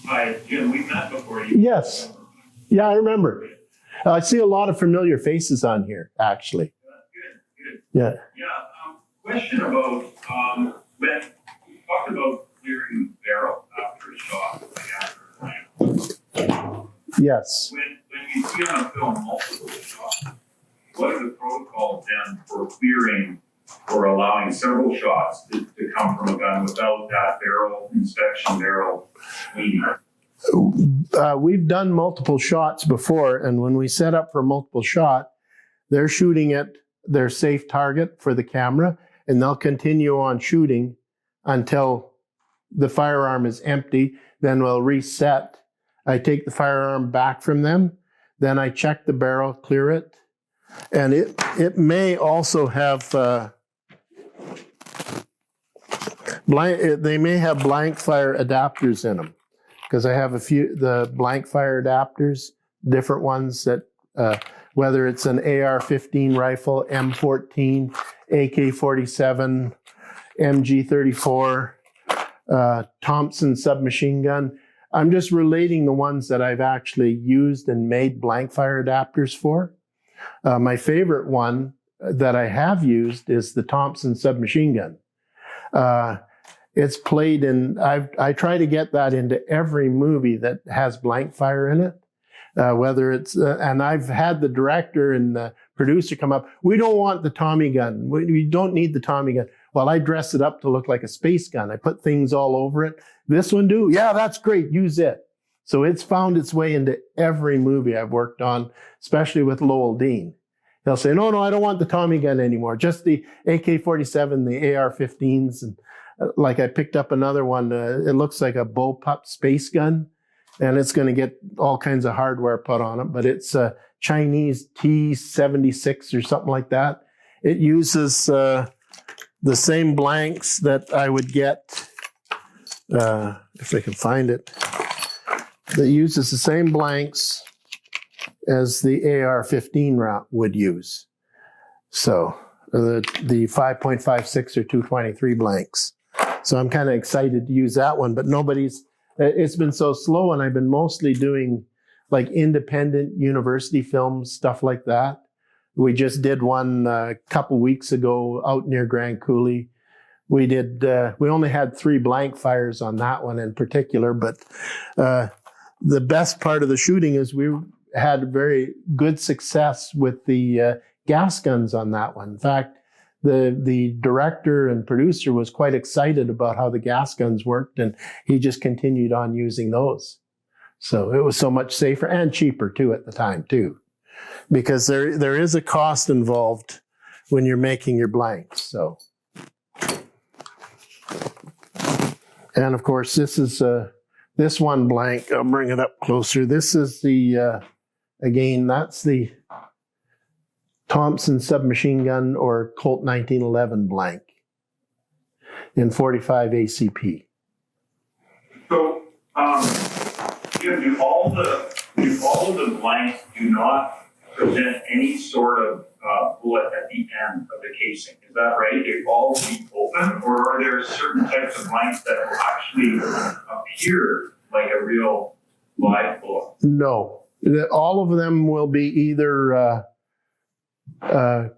Hi, Jim, we've met before. Yes. Yeah, I remember. I see a lot of familiar faces on here, actually. Good. Yeah. Yeah, question about, when you talked about clearing the barrel after a shot, like after a Yes. when you see on a film multiple shots, what are the protocols then for clearing or allowing several shots to come from a gun without that barrel inspection, barrel cleaning? We've done multiple shots before, and when we set up for multiple shot, they're shooting at their safe target for the camera, and they'll continue on shooting until the firearm is empty. Then we'll reset. I take the firearm back from them. Then I check the barrel, clear it. And it may also have, they may have blank fire adapters in them. Because I have a few, the blank fire adapters, different ones that, whether it's an AR-15 rifle, M14, AK-47, MG-34, Thompson submachine gun. I'm just relating the ones that I've actually used and made blank fire adapters for. My favorite one that I have used is the Thompson submachine gun. It's played in, I try to get that into every movie that has blank fire in it. Whether it's, and I've had the director and the producer come up, we don't want the Tommy gun. We don't need the Tommy gun. Well, I dress it up to look like a space gun. I put things all over it. This one do? Yeah, that's great. Use it. So it's found its way into every movie I've worked on, especially with Lowell Dean. They'll say, no, I don't want the Tommy gun anymore. Just the AK-47, the AR-15s. And like I picked up another one. It looks like a bullpup space gun. And it's going to get all kinds of hardware put on it. But it's a Chinese T-76 or something like that. It uses the same blanks that I would get, if I can find it. That uses the same blanks as the AR-15 round would use. So the 5.56 or 223 blanks. So I'm kind of excited to use that one, but it's been so slow, and I've been mostly doing like independent university films, stuff like that. We just did one a couple weeks ago out near Grand Coulee. We only had 3 blank fires on that one in particular, but the best part of the shooting is we had very good success with the gas guns on that one. In fact, the director and producer was quite excited about how the gas guns worked, and he just continued on using those. So it was so much safer and cheaper too at the time too, because there is a cost involved when you're making your blanks. So, and of course this is this one blank. I'll bring it up closer. This is the again, that's the Thompson submachine gun or Colt 1911 blank in 45 ACP. So, do all of the blanks do not present any sort of bullet at the end of the casing? Is that right? They all be open, or are there certain types of blanks that will actually appear like a real live bullet? No, all of them will be either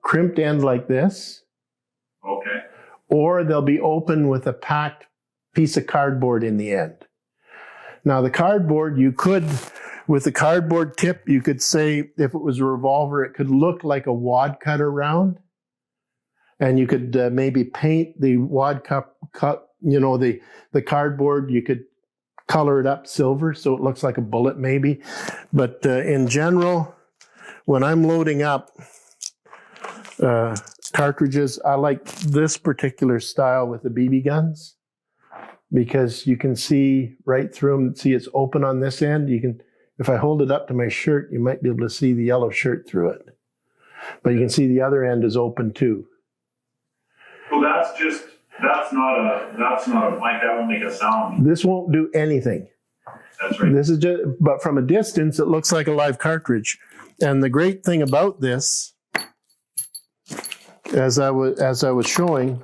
crimped end like this. Okay. Or they'll be open with a packed piece of cardboard in the end. Now the cardboard, with the cardboard tip, you could say if it was a revolver, it could look like a wad cutter round. And you could maybe paint the wad cut, the cardboard, you could color it up silver so it looks like a bullet maybe. But in general, when I'm loading up cartridges, I like this particular style with the BB guns because you can see right through them. See, it's open on this end. If I hold it up to my shirt, you might be able to see the yellow shirt through it. But you can see the other end is open too. Well, that's not a blank. That won't make a sound. This won't do anything. That's right. This is just, but from a distance, it looks like a live cartridge. And the great thing about this, as I was showing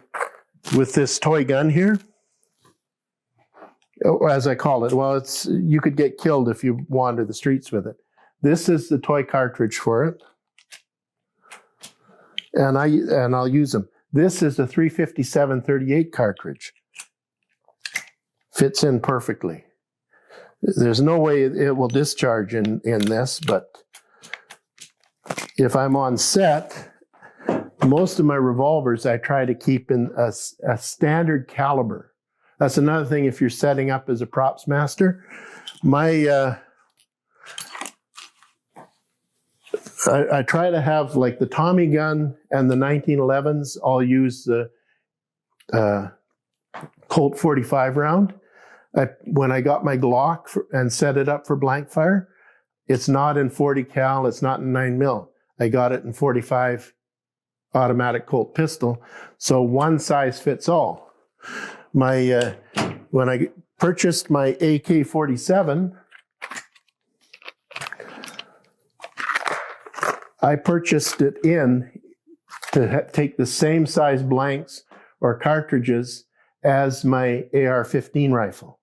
with this toy gun here, as I call it. Well, you could get killed if you wander the streets with it. This is the toy cartridge for it, and I'll use them. This is the 357-38 cartridge. Fits in perfectly. There's no way it will discharge in this, but if I'm on set, most of my revolvers I try to keep in a standard caliber. That's another thing if you're setting up as a props master. I try to have, like, the Tommy gun and the 1911s, I'll use the Colt 45 round. When I got my Glock and set it up for blank fire, it's not in 40 cal, it's not in 9mm. I got it in 45 automatic Colt pistol, so one size fits all. When I purchased my AK-47, I purchased it to take the same size blanks or cartridges as my AR-15 rifle.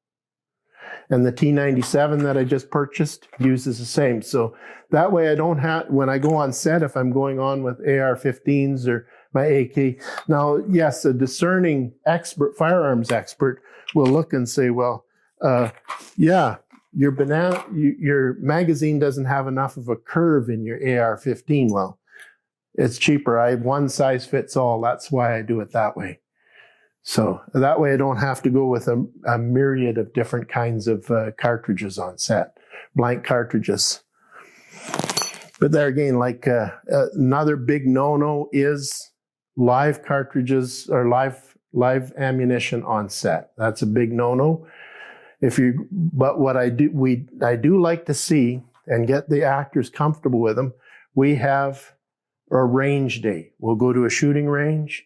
And the T97 that I just purchased uses the same. So that way I don't have, when I go on set, if I'm going on with AR-15s or my AK. Now, yes, a discerning expert, firearms expert, will look and say, well, yeah, your magazine doesn't have enough of a curve in your AR-15. Well, it's cheaper. I have one size fits all. That's why I do it that way. So that way I don't have to go with a myriad of different kinds of cartridges on set, blank cartridges. But there again, like another big no-no is live cartridges or live ammunition on set. That's a big no-no. But what I do like to see and get the actors comfortable with them. We have a range day. We'll go to a shooting range,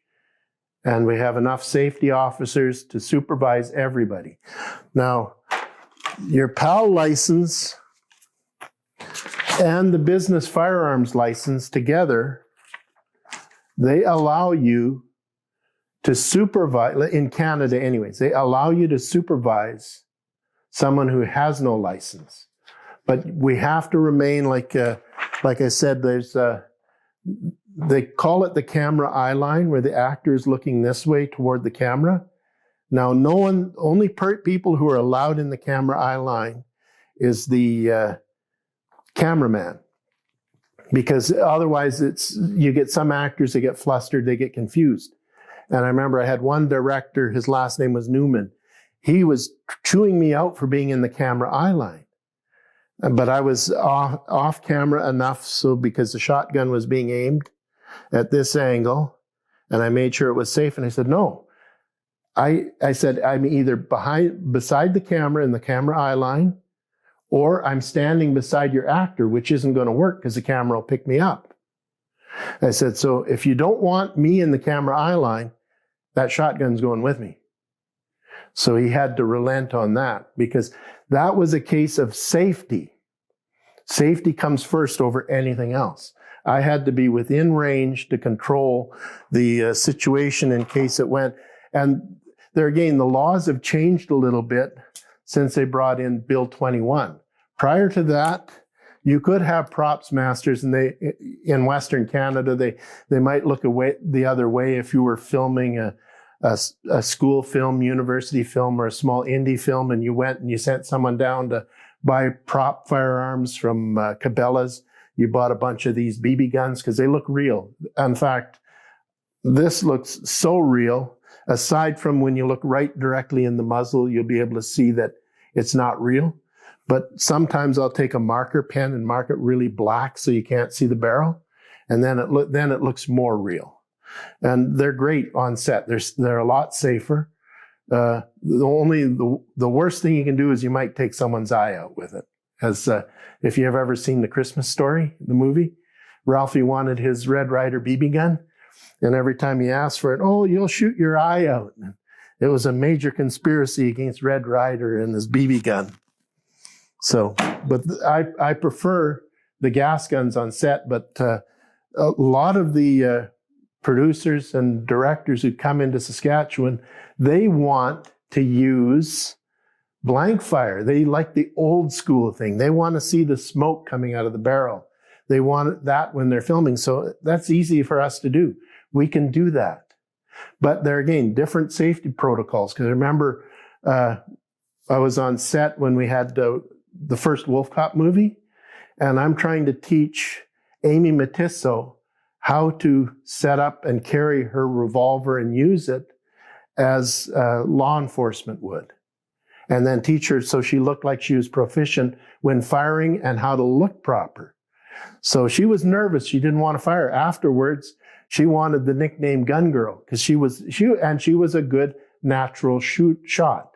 and we have enough safety officers to supervise everybody. Now, your PAL license and the business firearms license together, they allow you to supervise, in Canada anyways, they allow you to supervise someone who has no license. But we have to remain, like I said, they call it the camera eye line, where the actor is looking this way toward the camera. Now, only people who are allowed in the camera eye line is the cameraman, because otherwise you get some actors that get flustered, they get confused. And I remember I had one director, his last name was Newman. He was chewing me out for being in the camera eye line. But I was off camera enough, so because the shotgun was being aimed at this angle, and I made sure it was safe. And I said, no. I said, I'm either beside the camera in the camera eye line, or I'm standing beside your actor, which isn't going to work because the camera will pick me up. I said, so if you don't want me in the camera eye line, that shotgun's going with me. So he had to relent on that, because that was a case of safety. Safety comes first over anything else. I had to be within range to control the situation in case it went. And there again, the laws have changed a little bit since they brought in Bill 21. Prior to that, you could have props masters, and in Western Canada, they might look away the other way if you were filming a school film, university film, or a small indie film, and you went and you sent someone down to buy prop firearms from Cabela's. You bought a bunch of these BB guns because they look real. In fact, this looks so real. Aside from when you look right directly in the muzzle, you'll be able to see that it's not real. But sometimes I'll take a marker pen and mark it really black so you can't see the barrel, and then it looks more real. And they're great on set. They're a lot safer. The worst thing you can do is you might take someone's eye out with it. As if you have ever seen The Christmas Story, the movie, Ralphie wanted his Red Ryder BB gun, and every time he asked for it, oh, you'll shoot your eye out. And it was a major conspiracy against Red Ryder and his BB gun. So, but I prefer the gas guns on set, but a lot of the producers and directors who come into Saskatchewan, they want to use Blank fire, they like the old school thing. They want to see the smoke coming out of the barrel. They want that when they're filming. So that's easy for us to do. We can do that. But there again, different safety protocols. Because remember, I was on set when we had the first Wolf Cop movie, and I'm trying to teach Amy Matisso how to set up and carry her revolver and use it as law enforcement would. And then teach her so she looked like she was proficient when firing and how to look proper. So she was nervous. She didn't want to fire. Afterwards, she wanted the nickname Gun Girl because she was a good natural shot.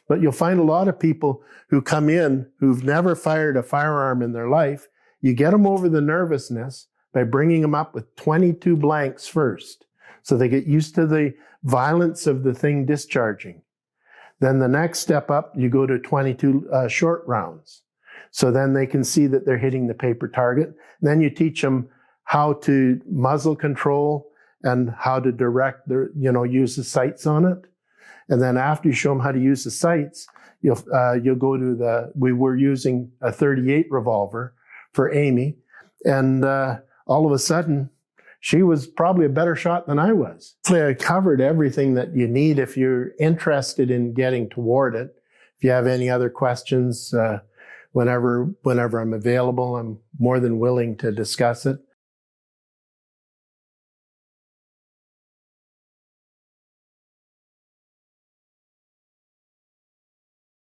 But you'll find a lot of people who come in who've never fired a firearm in their life. You get them over the nervousness by bringing them up with 22 blanks first. So they get used to the violence of the thing discharging. Then the next step up, you go to 22 short rounds. So then they can see that they're hitting the paper target. Then you teach them how to muzzle control and how to direct use the sights on it. And then after you show them how to use the sights, you'll go to we were using a 38 revolver for Amy. And all of a sudden, she was probably a better shot than I was. I covered everything that you need if you're interested in getting toward it. If you have any other questions, whenever I'm available, I'm more than willing to discuss it.